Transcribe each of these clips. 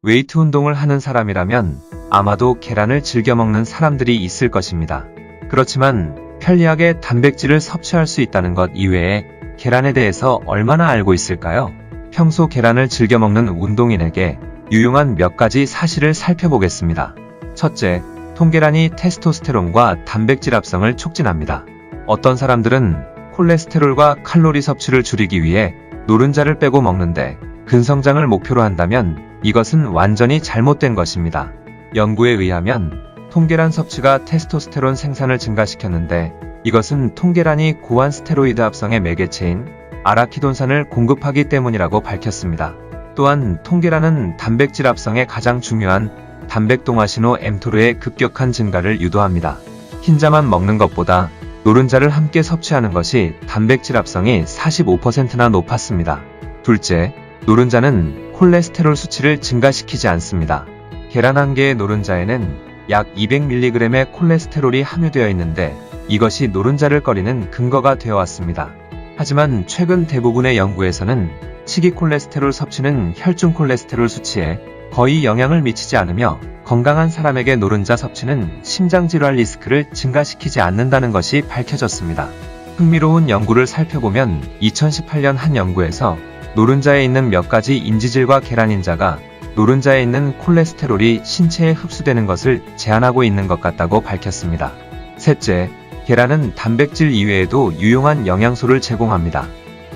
웨이트 운동을 하는 사람이라면 아마도 계란을 즐겨 먹는 사람들이 있을 것입니다. 그렇지만 편리하게 단백질을 섭취할 수 있다는 것 이외에 계란에 대해서 얼마나 알고 있을까요? 평소 계란을 즐겨 먹는 운동인에게 유용한 몇 가지 사실을 살펴보겠습니다. 첫째, 통계란이 테스토스테론과 단백질 합성을 촉진합니다. 어떤 사람들은 콜레스테롤과 칼로리 섭취를 줄이기 위해 노른자를 빼고 먹는데 근성장을 목표로 한다면 이것은 완전히 잘못된 것입니다. 연구에 의하면 통계란 섭취가 테스토스테론 생산을 증가시켰는데 이것은 통계란이 고환 스테로이드 합성의 매개체인 아라키돈산을 공급하기 때문이라고 밝혔습니다. 또한 통계란은 단백질 합성에 가장 중요한 단백동화신호 mTOR의 급격한 증가를 유도합니다. 흰자만 먹는 것보다 노른자를 함께 섭취하는 것이 단백질 합성이 45%나 높았습니다. 둘째, 노른자는 콜레스테롤 수치를 증가시키지 않습니다. 계란 한 개의 노른자에는 약 200mg의 콜레스테롤이 함유되어 있는데 이것이 노른자를 꺼리는 근거가 되어 왔습니다. 하지만 최근 대부분의 연구에서는 식이 콜레스테롤 섭취는 혈중 콜레스테롤 수치에 거의 영향을 미치지 않으며 건강한 사람에게 노른자 섭취는 심장질환 리스크를 증가시키지 않는다는 것이 밝혀졌습니다. 흥미로운 연구를 살펴보면 2018년 한 연구에서 노른자에 있는 몇 가지 인지질과 계란인자가 노른자에 있는 콜레스테롤이 신체에 흡수되는 것을 제한하고 있는 것 같다고 밝혔습니다. 셋째, 계란은 단백질 이외에도 유용한 영양소를 제공합니다.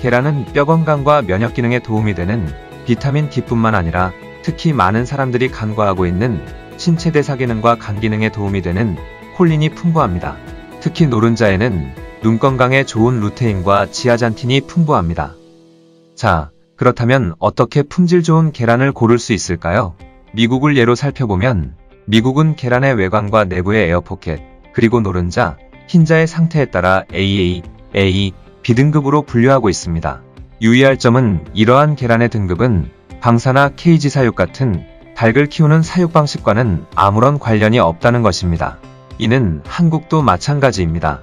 계란은 뼈 건강과 면역 기능에 도움이 되는 비타민 D뿐만 아니라 특히 많은 사람들이 간과하고 있는 신체 대사 기능과 간 기능에 도움이 되는 콜린이 풍부합니다. 특히 노른자에는 눈 건강에 좋은 루테인과 지아잔틴이 풍부합니다. 자, 그렇다면 어떻게 품질 좋은 계란을 고를 수 있을까요? 미국을 예로 살펴보면 미국은 계란의 외관과 내부의 에어포켓, 그리고 노른자, 흰자의 상태에 따라 AA, A, B등급으로 분류하고 있습니다. 유의할 점은 이러한 계란의 등급은 방사나 케이지 사육 같은 닭을 키우는 사육 방식과는 아무런 관련이 없다는 것입니다. 이는 한국도 마찬가지입니다.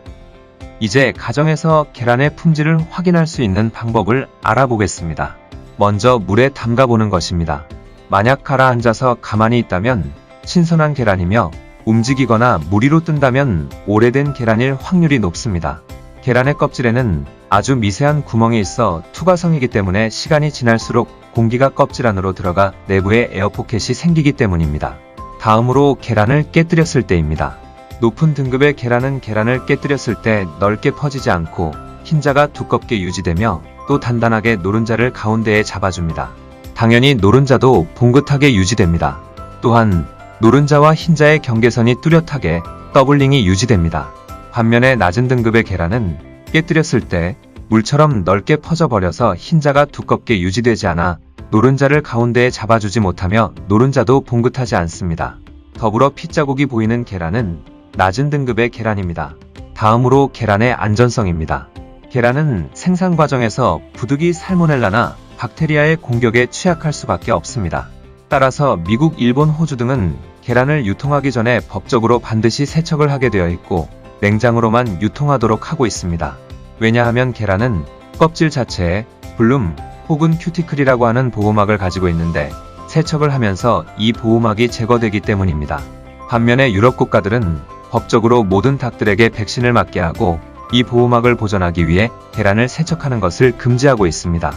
이제 가정에서 계란의 품질을 확인할 수 있는 방법을 알아보겠습니다. 먼저 물에 담가보는 것입니다. 만약 가라앉아서 가만히 있다면 신선한 계란이며 움직이거나 물 위로 뜬다면 오래된 계란일 확률이 높습니다. 계란의 껍질에는 아주 미세한 구멍이 있어 투과성이기 때문에 시간이 지날수록 공기가 껍질 안으로 들어가 내부에 에어포켓이 생기기 때문입니다. 다음으로 계란을 깨뜨렸을 때입니다. 높은 등급의 계란은 계란을 깨뜨렸을 때 넓게 퍼지지 않고 흰자가 두껍게 유지되며 또 단단하게 노른자를 가운데에 잡아줍니다. 당연히 노른자도 봉긋하게 유지됩니다. 또한 노른자와 흰자의 경계선이 뚜렷하게 더블링이 유지됩니다. 반면에 낮은 등급의 계란은 깨뜨렸을 때 물처럼 넓게 퍼져버려서 흰자가 두껍게 유지되지 않아 노른자를 가운데에 잡아주지 못하며 노른자도 봉긋하지 않습니다. 더불어 핏자국이 보이는 계란은 낮은 등급의 계란입니다. 다음으로 계란의 안전성입니다. 계란은 생산 과정에서 부득이 살모넬라나 박테리아의 공격에 취약할 수밖에 없습니다. 따라서 미국, 일본, 호주 등은 계란을 유통하기 전에 법적으로 반드시 세척을 하게 되어 있고 냉장으로만 유통하도록 하고 있습니다. 왜냐하면 계란은 껍질 자체에 블룸 혹은 큐티클이라고 하는 보호막을 가지고 있는데 세척을 하면서 이 보호막이 제거되기 때문입니다. 반면에 유럽 국가들은 법적으로 모든 닭들에게 백신을 맞게 하고 이 보호막을 보존하기 위해 계란을 세척하는 것을 금지하고 있습니다.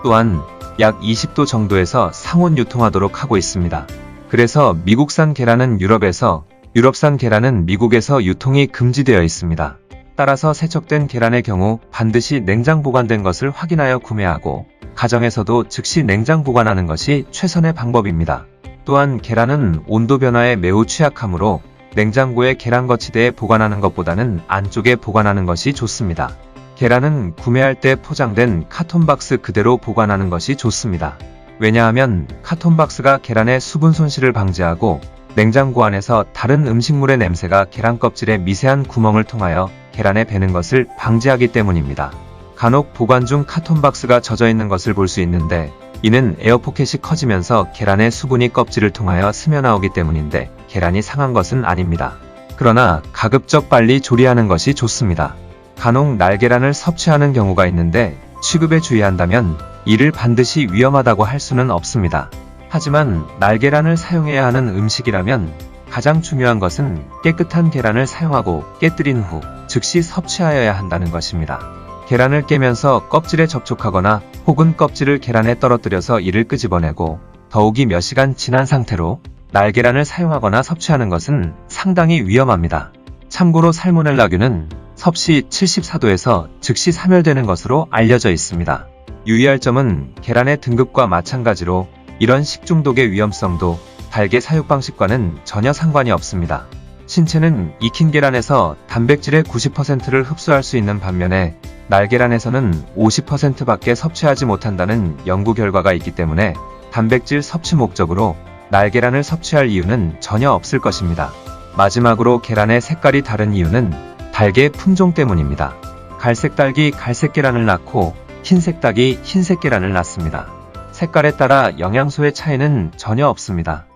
또한 약 20도 정도에서 상온 유통하도록 하고 있습니다. 그래서 미국산 계란은 유럽에서, 유럽산 계란은 미국에서 유통이 금지되어 있습니다. 따라서 세척된 계란의 경우 반드시 냉장 보관된 것을 확인하여 구매하고 가정에서도 즉시 냉장 보관하는 것이 최선의 방법입니다. 또한 계란은 온도 변화에 매우 취약하므로 냉장고에 계란 거치대에 보관하는 것보다는 안쪽에 보관하는 것이 좋습니다. 계란은 구매할 때 포장된 카톤박스 그대로 보관하는 것이 좋습니다. 왜냐하면 카톤박스가 계란의 수분 손실을 방지하고 냉장고 안에서 다른 음식물의 냄새가 계란 껍질의 미세한 구멍을 통하여 계란에 배는 것을 방지하기 때문입니다. 간혹 보관 중 카톤박스가 젖어 있는 것을 볼 수 있는데 이는 에어포켓이 커지면서 계란의 수분이 껍질을 통하여 스며나오기 때문인데 계란이 상한 것은 아닙니다. 그러나 가급적 빨리 조리하는 것이 좋습니다. 간혹 날계란을 섭취하는 경우가 있는데 취급에 주의한다면 이를 반드시 위험하다고 할 수는 없습니다. 하지만 날계란을 사용해야 하는 음식이라면 가장 중요한 것은 깨끗한 계란을 사용하고 깨뜨린 후 즉시 섭취하여야 한다는 것입니다. 계란을 깨면서 껍질에 접촉하거나 혹은 껍질을 계란에 떨어뜨려서 이를 끄집어내고 더욱이 몇 시간 지난 상태로 날계란을 사용하거나 섭취하는 것은 상당히 위험합니다. 참고로 살모넬라균은 섭씨 74도에서 즉시 사멸되는 것으로 알려져 있습니다. 유의할 점은 계란의 등급과 마찬가지로 이런 식중독의 위험성도 달걀 사육 방식과는 전혀 상관이 없습니다. 신체는 익힌 계란에서 단백질의 90%를 흡수할 수 있는 반면에 날계란에서는 50%밖에 섭취하지 못한다는 연구 결과가 있기 때문에 단백질 섭취 목적으로 날계란을 섭취할 이유는 전혀 없을 것입니다. 마지막으로 계란의 색깔이 다른 이유는 달걀 품종 때문입니다. 갈색 닭이 갈색 계란을 낳고 흰색 닭이 흰색 계란을 낳습니다. 색깔에 따라 영양소의 차이는 전혀 없습니다.